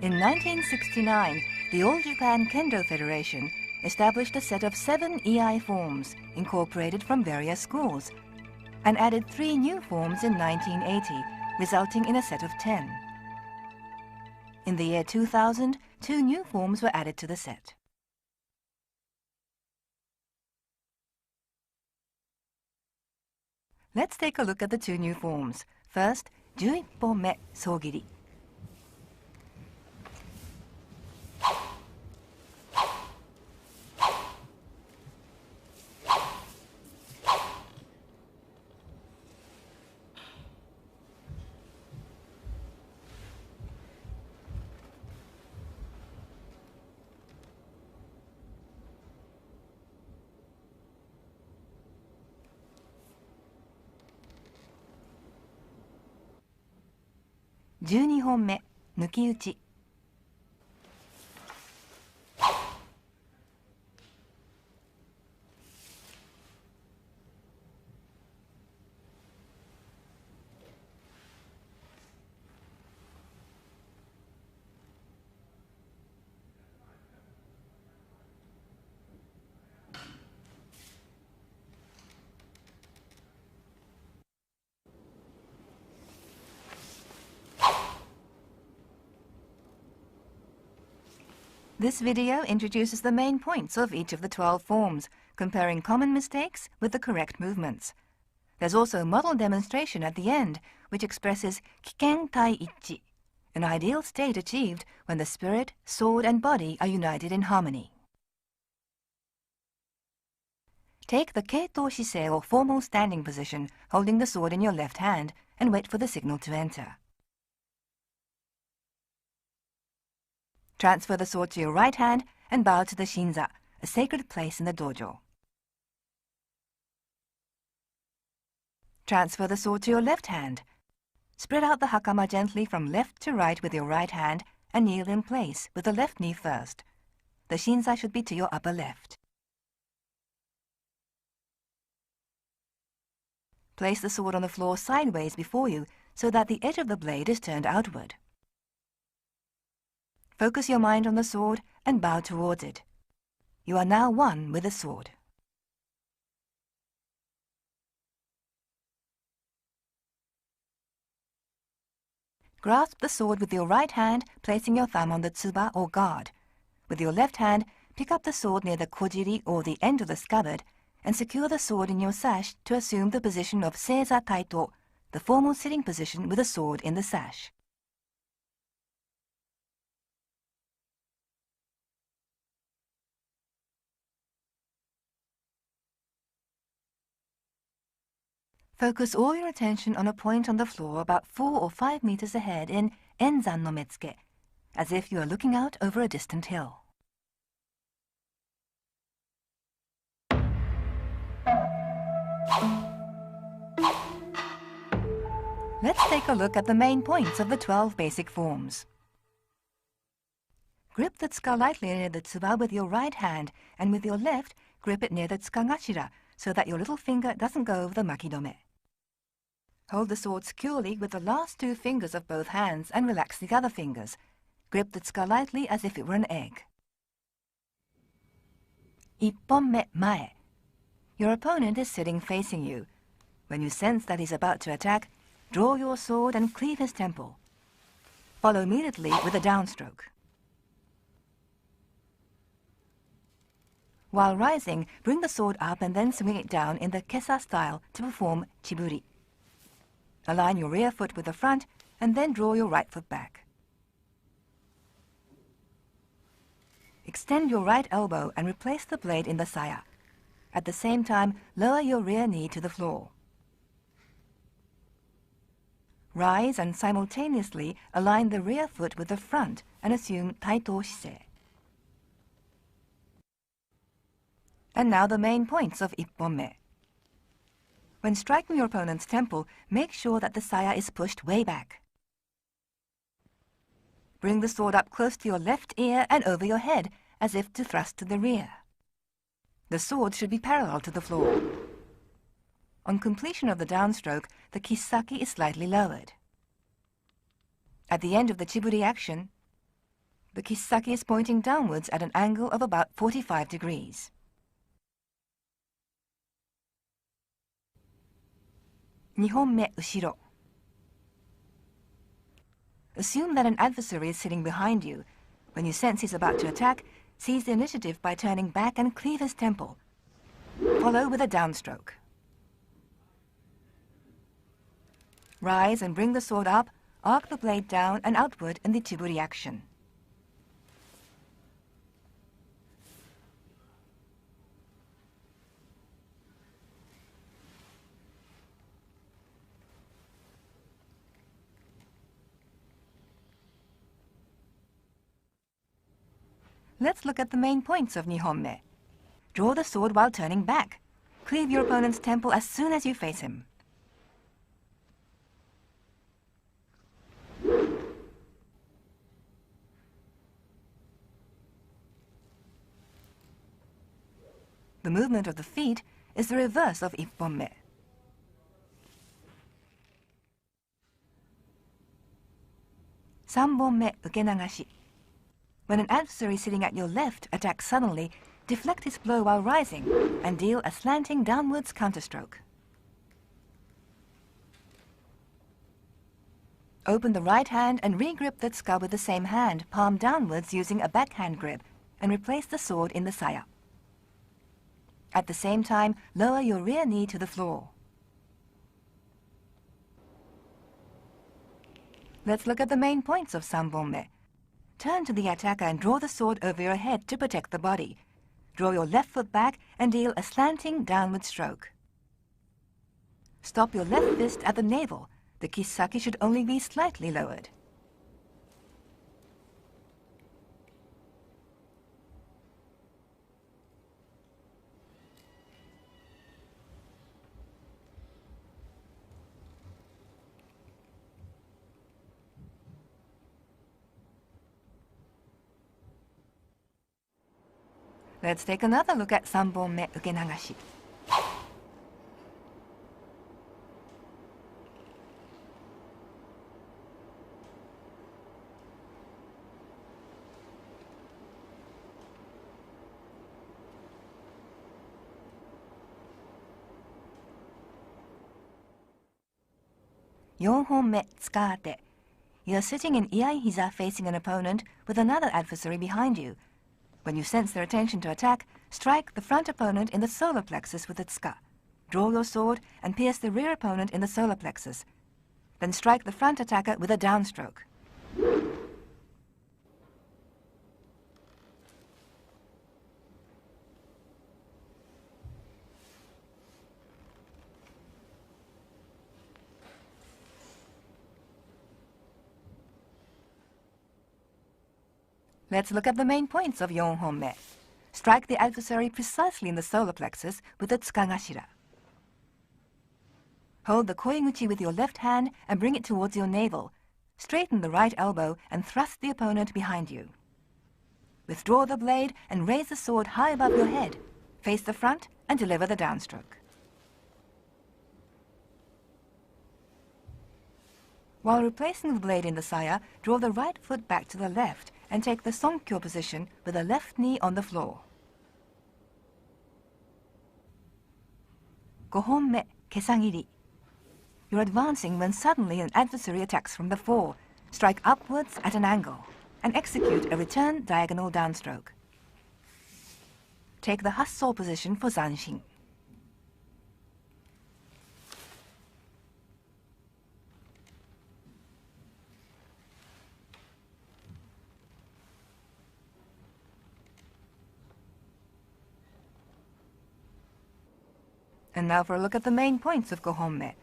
In 1969, the All Japan Kendo Federation established a set of 7 Iai forms incorporated from various schools and added 3 new forms in 1980, resulting in a set of 10. In the year 2000, 2 new forms were added to the set. Let's take a look at the 2 new forms. First, 11本目総切り. (12本目抜き打ち). This video introduces the main points of each of the 12 forms, comparing common mistakes with the correct movements. There's also a model demonstration at the end, which expresses kiken tai ichi, an ideal state achieved when the spirit, sword, and body are united in harmony. Take the keito shisei or formal standing position, holding the sword in your left hand, and wait for the signal to enter. Transfer the sword to your right hand and bow to the shinza, a sacred place in the dojo. Transfer the sword to your left hand. Spread out the hakama gently from left to right with your right hand and kneel in place with the left knee first. The shinza should be to your upper left. Place the sword on the floor sideways before you so that the edge of the blade is turned outward. Focus your mind on the sword and bow towards it. You are now one with the sword. Grasp the sword with your right hand, placing your thumb on the tsuba or guard. With your left hand, pick up the sword near the kojiri or the end of the scabbard and secure the sword in your sash to assume the position of seiza taito, the formal sitting position with the sword in the sash. Focus all your attention on a point on the floor about 4 or 5 meters ahead in enzan no metsuke, as if you are looking out over a distant hill. Let's take a look at the main points of the 12 basic forms. Grip the tsuka lightly near the tsuba with your right hand, and with your left, grip it near the tsukagashira so that your little finger doesn't go over the makidome. Hold the sword securely with the last 2 fingers of both hands and relax the other fingers. Grip the tsuka lightly as if it were an egg. 1本目前. Your opponent is sitting facing you. When you sense that he's about to attack, draw your sword and cleave his temple. Follow immediately with a downstroke. While rising, bring the sword up and then swing it down in the kesa style to perform chiburi. Align your rear foot with the front and then draw your right foot back. Extend your right elbow and replace the blade in the saya. At the same time, lower your rear knee to the floor. Rise and simultaneously align the rear foot with the front and assume taito shisei. And now the main points of 1本目. When striking your opponent's temple, make sure that the saya is pushed way back. Bring the sword up close to your left ear and over your head, as if to thrust to the rear. The sword should be parallel to the floor. On completion of the downstroke, the kisaki is slightly lowered. At the end of the chiburi action, The kisaki is pointing downwards at an angle of about 45 degrees. Nihonme ushiro. Assume that an adversary is sitting behind you. When you sense he's about to attack, seize the initiative by turning back and cleave his temple. Follow with a downstroke. Rise and bring the sword up, arc the blade down and outward in the chiburi action. Let's look at the main points of Nihonme. Draw the sword while turning back. Cleave your opponent's temple as soon as you face him. The movement of the feet is the reverse of ipponme. Sanbonme ukenagashi. When an adversary sitting at your left attacks suddenly, deflect his blow while rising and deal a slanting downwards counterstroke. Open the right hand and re-grip the tsuka with the same hand, palm downwards using a backhand grip, and replace the sword in the saya. At the same time, lower your rear knee to the floor. Let's look at the main points of sanbonme. Turn to the attacker and draw the sword over your head to protect the body. Draw your left foot back and deal a slanting downward stroke. Stop your left fist at the navel. The kisaki should only be slightly lowered. Let's take another look at sanbonme ukenagashi. Yonhonme tsukaate. You are sitting in iai-hiza facing an opponent with another adversary behind you. When you sense their intention to attack, strike the front opponent in the solar plexus with the tsuka. Draw your sword and pierce the rear opponent in the solar plexus. Then strike the front attacker with a downstroke. Let's look at the main points of Yonhonme. Strike the adversary precisely in the solar plexus with the tsukagashira. Hold the koiguchi with your left hand and bring it towards your navel. Straighten the right elbow and thrust the opponent behind you. Withdraw the blade and raise the sword high above your head. Face the front and deliver the downstroke. While replacing the blade in the saya, draw the right foot back to the left and take the sonkyo position with the left knee on the floor. Gohonme kesagiri. You're advancing when suddenly an adversary attacks from the fore. Strike upwards at an angle and execute a return diagonal downstroke. Take the hasso position for zanshin. And now for a look at the main points of gohonme.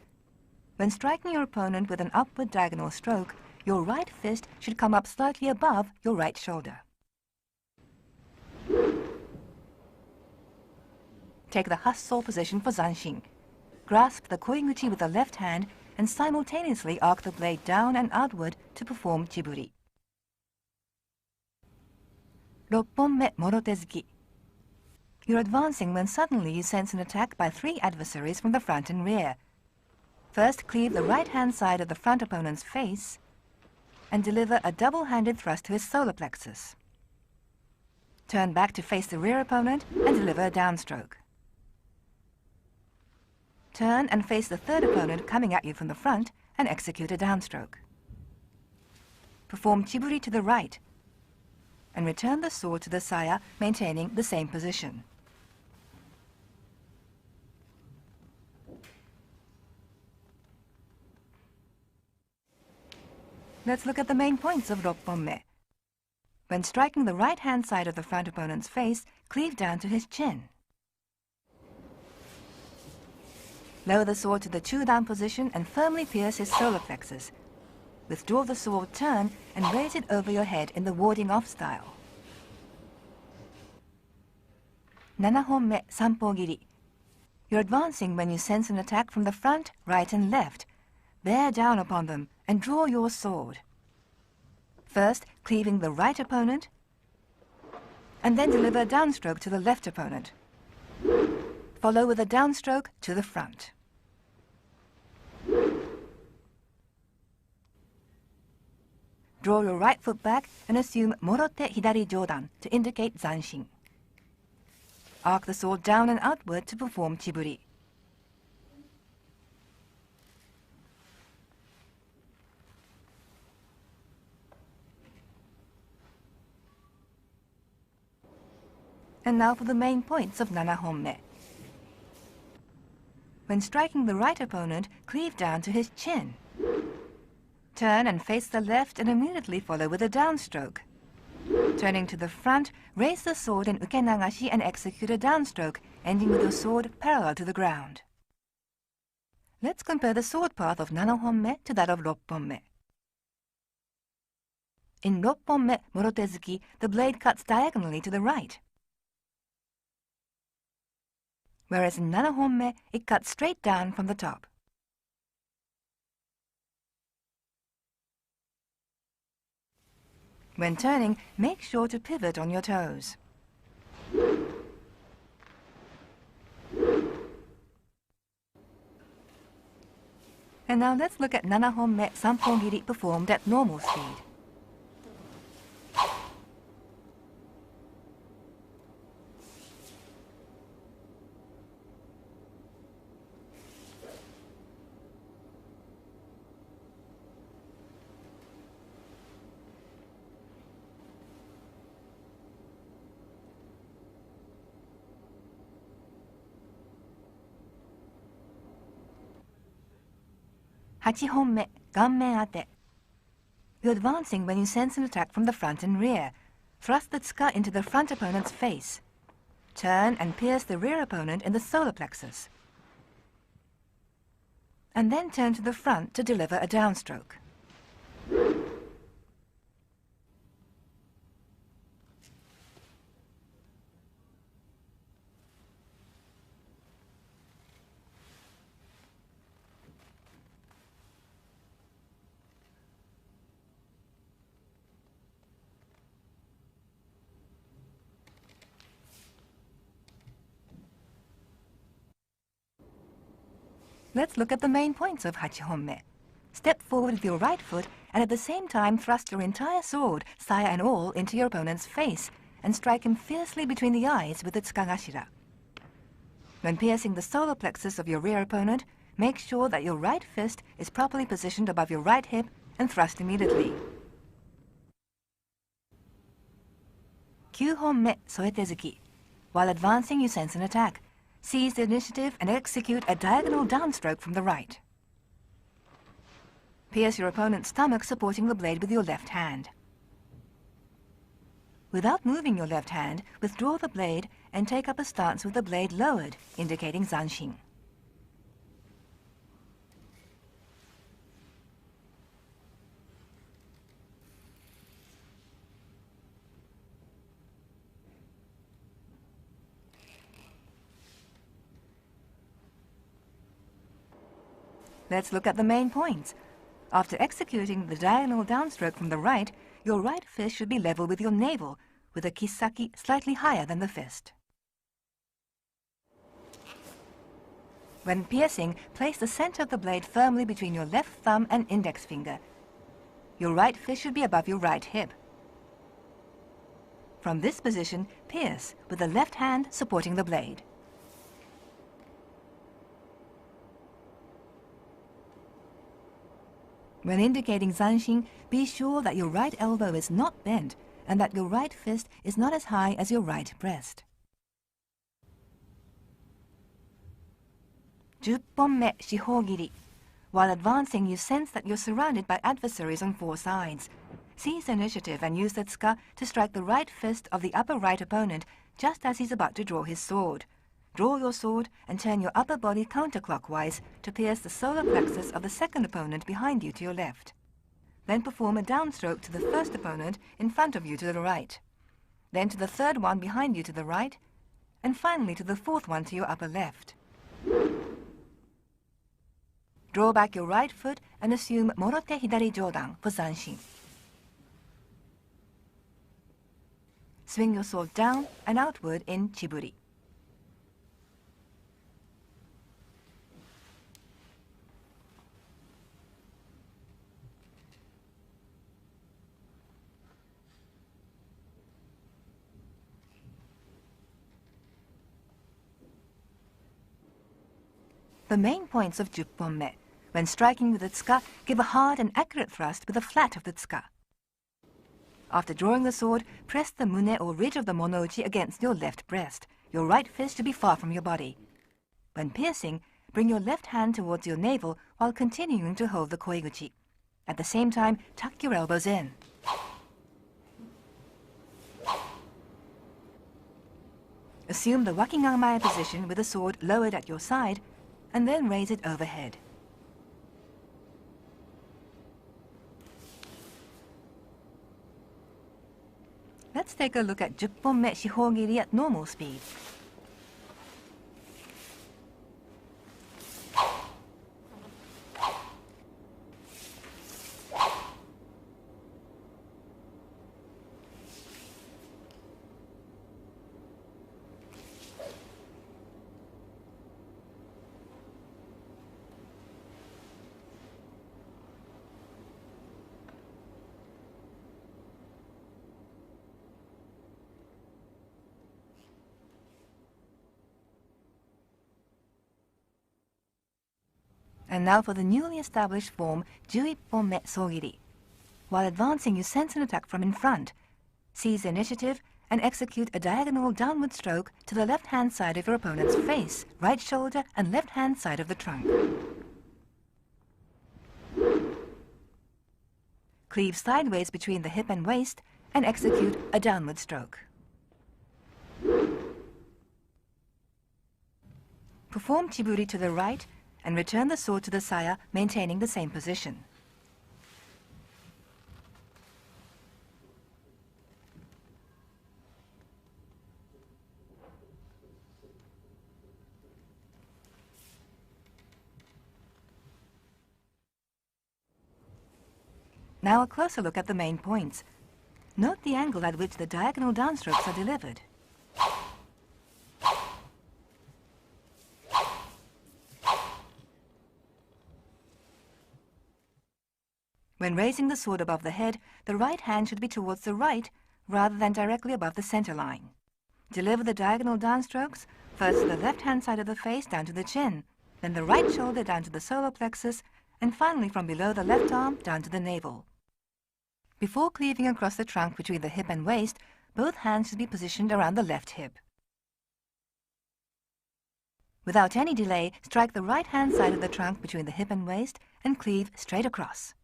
When striking your opponent with an upward diagonal stroke, your right fist should come up slightly above your right shoulder. Take the hasso position for zanshin. Grasp the koiguchi with the left hand and simultaneously arc the blade down and outward to perform chiburi. Ropponme morotezuki. You're advancing when suddenly you sense an attack by 3 adversaries from the front and rear. First, cleave the right-hand side of the front opponent's face, and deliver a double-handed thrust to his solar plexus. Turn back to face the rear opponent and deliver a downstroke. Turn and face the third opponent coming at you from the front and execute a downstroke. Perform chiburi to the right and return the sword to the saya, maintaining the same position. Let's look at the main points of ropponme. When striking the right-hand side of the front opponent's face, cleave down to his chin. Lower the sword to the chudan position and firmly pierce his solar plexus. Withdraw the sword, turn, and raise it over your head in the warding off style. 7本目三方切り. You're advancing when you sense an attack from the front, right, and left. Bear down upon them and draw your sword. First, cleaving the right opponent, and then deliver a downstroke to the left opponent. Follow with a downstroke to the front. Draw your right foot back and assume morote hidari jodan to indicate zanshin. Arc the sword down and outward to perform chiburi. And now for the main points of 7本目. When striking the right opponent, cleave down to his chin. Turn and face the left and immediately follow with a downstroke. Turning to the front, raise the sword in ukenagashi and execute a downstroke, ending with your sword parallel to the ground. Let's compare the sword path of 7本目 to that of 6本目. In 6本目 morotezuki, the blade cuts diagonally to the right. Whereas in 7本目, it cuts straight down from the top. When turning, make sure to pivot on your toes. And now let's look at 7本目三本切り performed at normal speed. Hachi honme, ganmen ate. You're advancing when you sense an attack from the front and rear. Thrust the tsuka into the front opponent's face. Turn and pierce the rear opponent in the solar plexus. And then turn to the front to deliver a downstroke. Let's look at the main points of hachi honme. Step forward with your right foot and at the same time thrust your entire sword, saya and all, into your opponent's face and strike him fiercely between the eyes with the tsukagashira. When piercing the solar plexus of your rear opponent, make sure that your right fist is properly positioned above your right hip and thrust immediately. 9本目 soetezuki. While advancing, you sense an attack. Seize the initiative and execute a diagonal downstroke from the right. Pierce your opponent's stomach, supporting the blade with your left hand. Without moving your left hand, withdraw the blade and take up a stance with the blade lowered, indicating zanshin. Let's look at the main points. After executing the diagonal downstroke from the right, your right fist should be level with your navel, with a kisaki slightly higher than the fist. When piercing, place the center of the blade firmly between your left thumb and index finger. Your right fist should be above your right hip. From this position, pierce with the left hand supporting the blade. When indicating zanshin, be sure that your right elbow is not bent and that your right fist is not as high as your right breast. 10本目四方切り. While advancing, you sense that you're surrounded by adversaries on four sides. Seize initiative and use the tsuka to strike the right fist of the upper right opponent just as he's about to draw his sword. Draw your sword and turn your upper body counterclockwise to pierce the solar plexus of the second opponent behind you to your left. Then perform a downstroke to the first opponent in front of you to the right. Then to the third one behind you to the right, and finally to the fourth one to your upper left. Draw back your right foot and assume morote hidari jodan for zanshin. Swing your sword down and outward in chiburi. The main points of 10本目. When striking with the tsuka, give a hard and accurate thrust with the flat of the tsuka. After drawing the sword, press the mune or ridge of the monouchi against your left breast. Your right fist to be far from your body. When piercing, bring your left hand towards your navel while continuing to hold the koiguchi. At the same time, tuck your elbows in. Assume the wakiganmae position with the sword lowered at your side, and then raise it overhead. Let's take a look at 10本目四方切り at normal speed. And now for the newly established form 11本目総切り. While advancing, you sense an attack from in front. Seize initiative and execute a diagonal downward stroke to the left-hand side of your opponent's face, right shoulder, and left-hand side of the trunk. Cleave sideways between the hip and waist and execute a downward stroke. Perform chiburi to the right and return the sword to the saya, maintaining the same position. Now a closer look at the main points. Note the angle at which the diagonal downstrokes are delivered. When raising the sword above the head, the right hand should be towards the right rather than directly above the center line. Deliver the diagonal downstrokes, first to the left-hand side of the face down to the chin, then the right shoulder down to the solar plexus, and finally from below the left arm down to the navel. Before cleaving across the trunk between the hip and waist, both hands should be positioned around the left hip. Without any delay, strike the right-hand side of the trunk between the hip and waist and cleave straight across.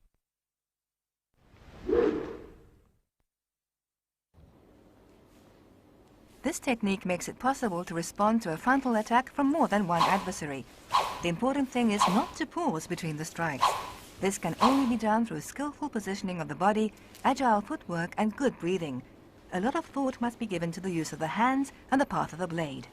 This technique makes it possible to respond to a frontal attack from more than one adversary. The important thing is not to pause between the strikes. This can only be done through skillful positioning of the body, agile footwork, and good breathing. A lot of thought must be given to the use of the hands and the path of the blade.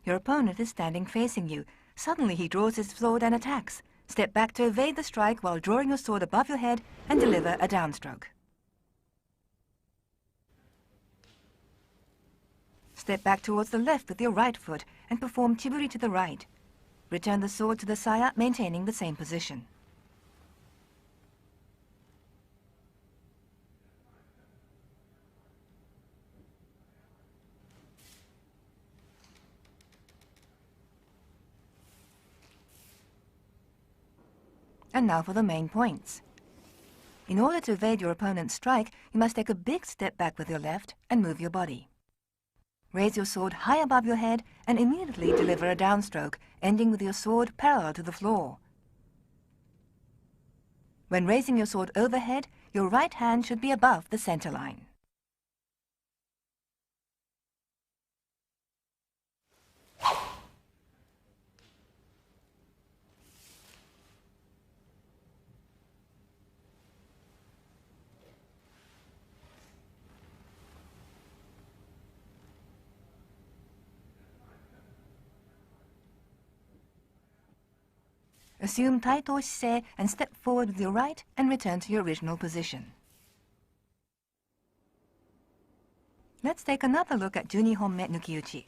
Your opponent is standing facing you. Suddenly he draws his sword and attacks. Step back to evade the strike while drawing your sword above your head and deliver a downstroke. Step back towards the left with your right foot and perform chiburi to the right. Return the sword to the saya, maintaining the same position. And now for the main points. In order to evade your opponent's strike, you must take a big step back with your left and move your body. Raise your sword high above your head and immediately deliver a downstroke, ending with your sword parallel to the floor. When raising your sword overhead, your right hand should be above the center line. Assume taito shise and step forward with your right and return to your original position. Let's take another look at 12本目抜き打ち.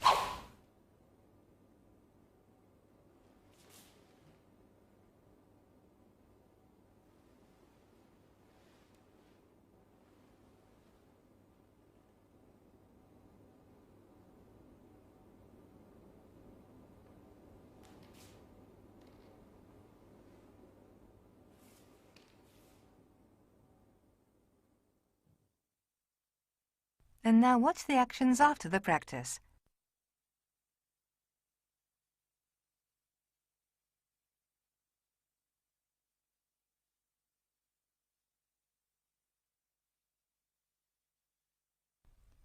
And now watch the actions after the practice.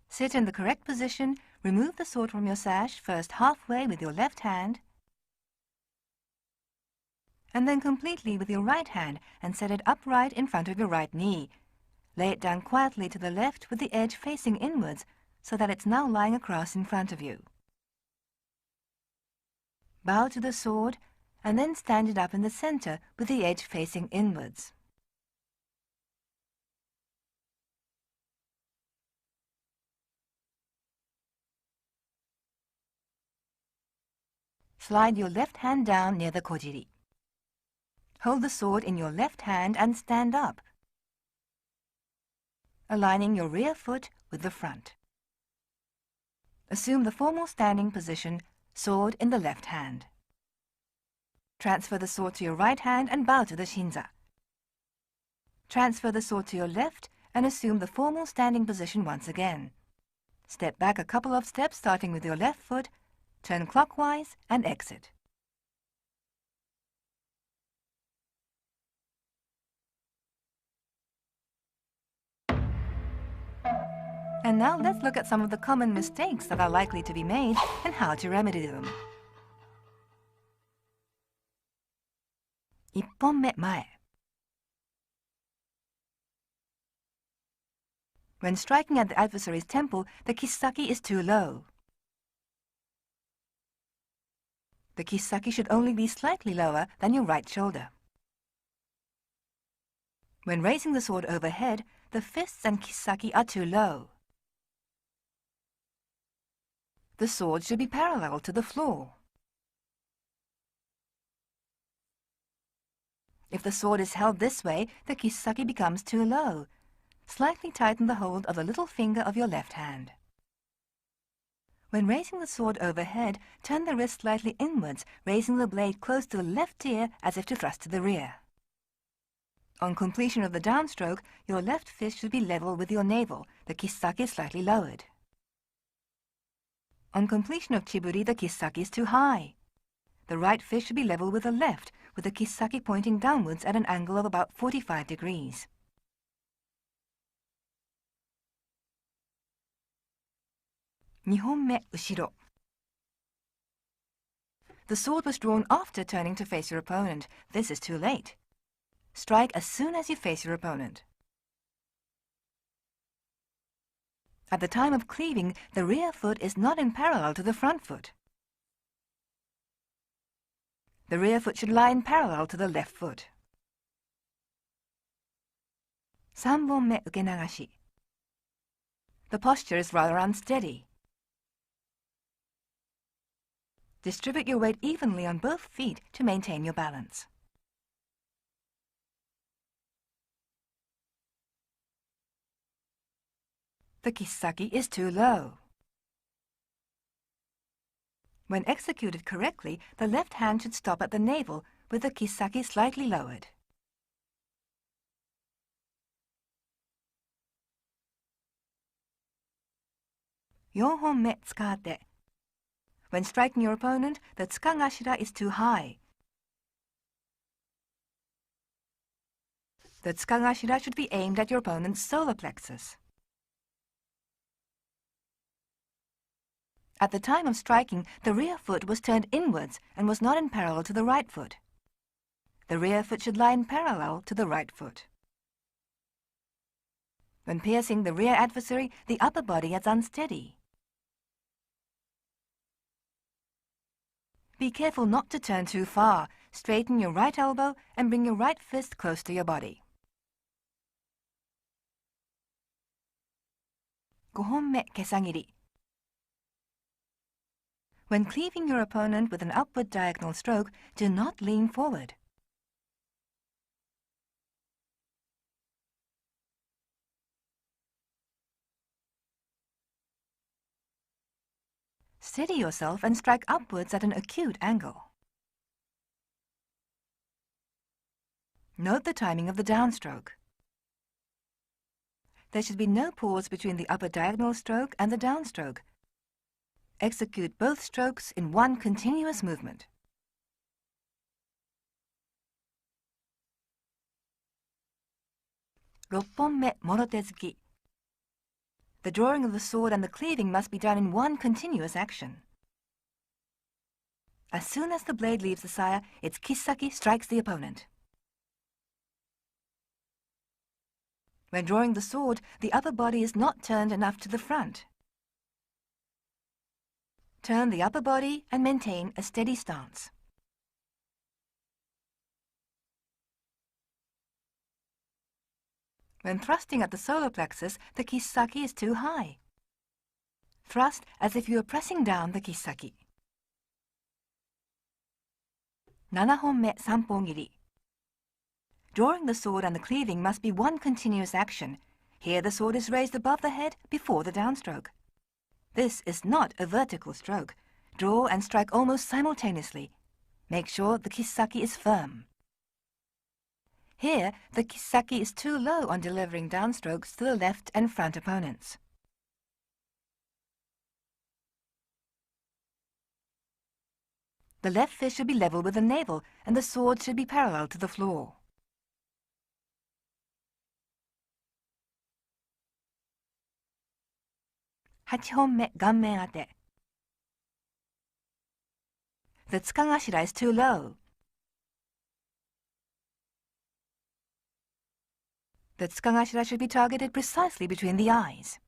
Sit in the correct position, remove the sword from your sash, first halfway with your left hand, and then completely with your right hand, and set it upright in front of your right knee. Lay it down quietly to the left with the edge facing inwards, so that it's now lying across in front of you. Bow to the sword, and then stand it up in the center with the edge facing inwards. Slide your left hand down near the kojiri. Hold the sword in your left hand and stand up, aligning your rear foot with the front. Assume the formal standing position, sword in the left hand. Transfer the sword to your right hand and bow to the shinza. Transfer the sword to your left and assume the formal standing position once again. Step back a couple of steps starting with your left foot, turn clockwise and exit. And now let's look at some of the common mistakes that are likely to be made and how to remedy them. 1本目前. When striking at the adversary's temple, the kisaki is too low. The kisaki should only be slightly lower than your right shoulder. When raising the sword overhead, the fists and kisaki are too low. The sword should be parallel to the floor. If the sword is held this way, the kisaki becomes too low. Slightly tighten the hold of the little finger of your left hand. When raising the sword overhead, turn the wrist slightly inwards, raising the blade close to the left ear as if to thrust to the rear. On completion of the downstroke, your left fist should be level with your navel, the kisaki slightly lowered. On completion of chiburi, the kisaki is too high. The right fist should be level with the left, with the kisaki pointing downwards at an angle of about 45 degrees. Nihonme ushiro. The sword was drawn after turning to face your opponent. This is too late. Strike as soon as you face your opponent. At the time of cleaving, the rear foot is not in parallel to the front foot. The rear foot should lie in parallel to the left foot. 3本目受け流し. The posture is rather unsteady. Distribute your weight evenly on both feet to maintain your balance. The kisaki is too low. When executed correctly, the left hand should stop at the navel with the kisaki slightly lowered. Yonhonme tsukate. When striking your opponent, the tsukagashira is too high. The tsukagashira should be aimed at your opponent's solar plexus. At the time of striking, the rear foot was turned inwards and was not in parallel to the right foot. The rear foot should lie in parallel to the right foot. When piercing the rear adversary, the upper body is unsteady. Be careful not to turn too far. Straighten your right elbow and bring your right fist close to your body. 5本目、けさ切り. When cleaving your opponent with an upward diagonal stroke, do not lean forward. Steady yourself and strike upwards at an acute angle. Note the timing of the downstroke. There should be no pause between the upper diagonal stroke and the downstroke. Execute both strokes in one continuous movement. Ropponme morotezuki. The drawing of the sword and the cleaving must be done in one continuous action. As soon as the blade leaves the saya, its kisaki strikes the opponent. When drawing the sword, the upper body is not turned enough to the front. Turn the upper body and maintain a steady stance. When thrusting at the solar plexus, the kisaki is too high. Thrust as if you are pressing down the kisaki. 7本目、3本切り. Drawing the sword and the cleaving must be one continuous action. Here the sword is raised above the head before the downstroke. This is not a vertical stroke. Draw and strike almost simultaneously. Make sure the kisaki is firm. Here, the kisaki is too low on delivering downstrokes to the left and front opponents. The left fist should be level with the navel, and the sword should be parallel to the floor. Hachihonme ganmen ate. The tsukagashira is too low. The tsukagashira should be targeted precisely between the eyes.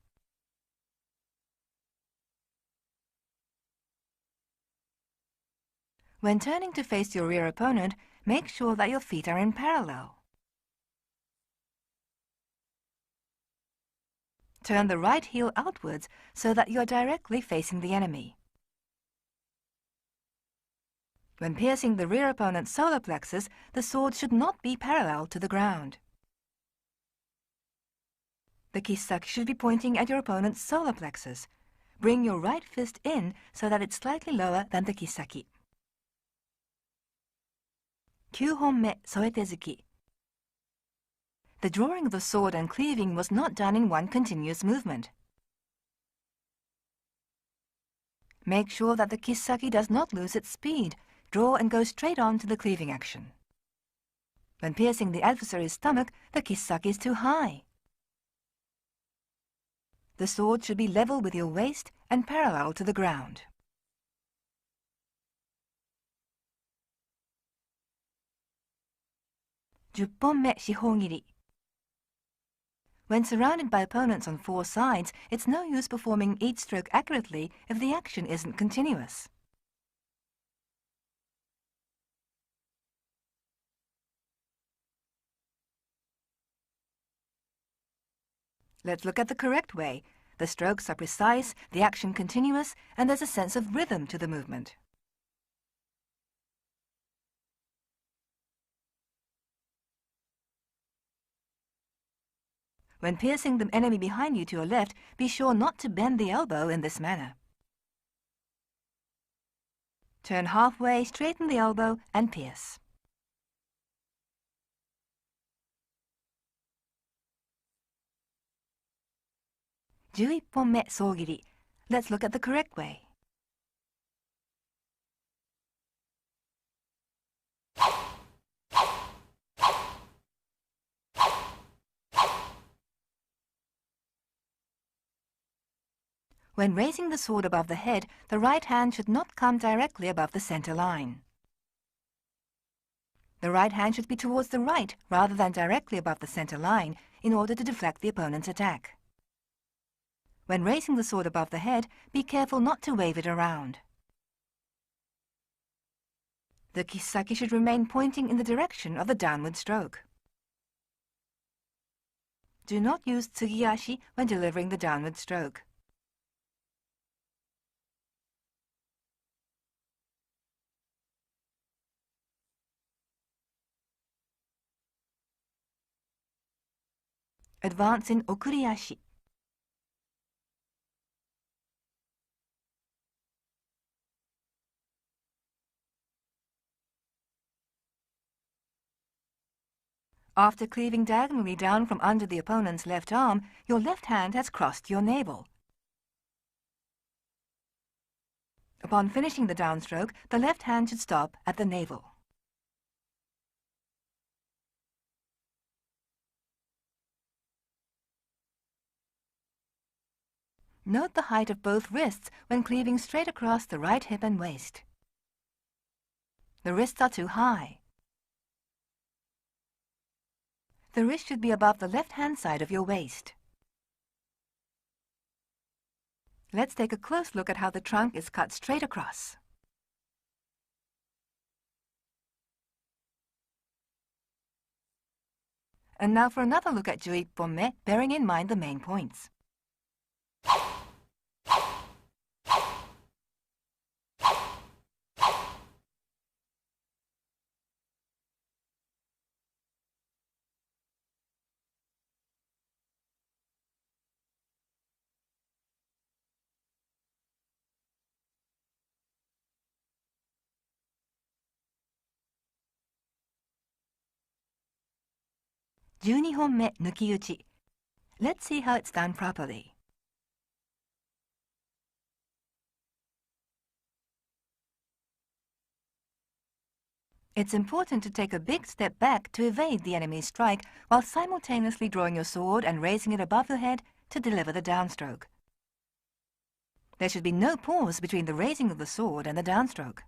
When turning to face your rear opponent, make sure that your feet are in parallel. Turn the right heel outwards so that you are directly facing the enemy. When piercing the rear opponent's solar plexus, the sword should not be parallel to the ground. The kisaki should be pointing at your opponent's solar plexus. Bring your right fist in so that it's slightly lower than the kisaki. 9本目、添え手突き. The drawing of the sword and cleaving was not done in one continuous movement. Make sure that the kisaki does not lose its speed. Draw and go straight on to the cleaving action. When piercing the adversary's stomach, the kisaki is too high. The sword should be level with your waist and parallel to the ground. Juppon-me shihō-giri. When surrounded by opponents on four sides, it's no use performing each stroke accurately if the action isn't continuous. Let's look at the correct way. The strokes are precise, the action continuous, and there's a sense of rhythm to the movement. When piercing the enemy behind you to your left, be sure not to bend the elbow in this manner. Turn halfway, straighten the elbow, and pierce. "11 本目総切り." Let's look at the correct way. When raising the sword above the head, the right hand should not come directly above the center line. The right hand should be towards the right rather than directly above the center line in order to deflect the opponent's attack. When raising the sword above the head, be careful not to wave it around. The kisaki should remain pointing in the direction of the downward stroke. Do not use tsugiashi when delivering the downward stroke. Advance in okuriashi. After cleaving diagonally down from under the opponent's left arm, your left hand has crossed your navel. Upon finishing the downstroke, the left hand should stop at the navel. Note the height of both wrists when cleaving straight across the right hip and waist. The wrists are too high. The wrist should be above the left-hand side of your waist. Let's take a close look at how the trunk is cut straight across. And now for another look at 11本目, bearing in mind the main points. "12本目抜き打ち." Let's see how it's done properly. It's important to take a big step back to evade the enemy's strike while simultaneously drawing your sword and raising it above your head to deliver the downstroke. There should be no pause between the raising of the sword and the downstroke.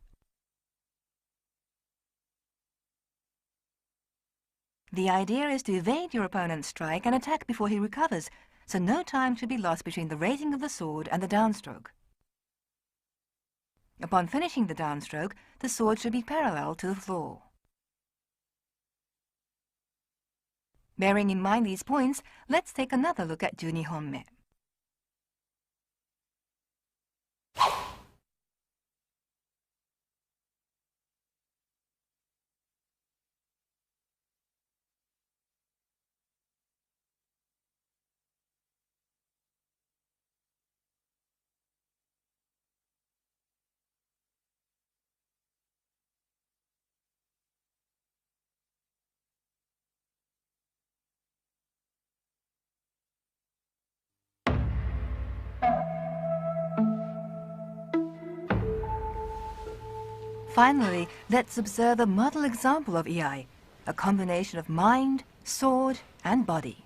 The idea is to evade your opponent's strike and attack before he recovers, so no time should be lost between the raising of the sword and the downstroke. Upon finishing the downstroke, the sword should be parallel to the floor. Bearing in mind these points, let's take another look at 12本目. Finally, let's observe a model example of Iai, a combination of mind, sword, and body.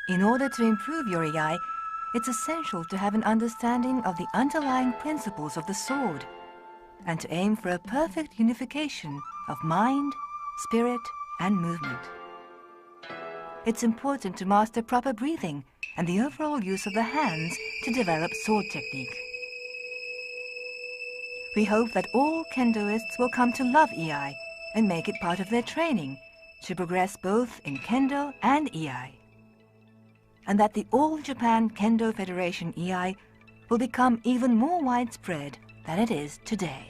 In order to improve your Iai, it's essential to have an understanding of the underlying principles of the sword and to aim for a perfect unification of mind, spirit, and movement. It's important to master proper breathing and the overall use of the hands to develop sword technique. We hope that all Kendoists will come to love Iai and make it part of their training to progress both in Kendo and Iai, and that the All Japan Kendo Federation Iai will become even more widespread than it is today.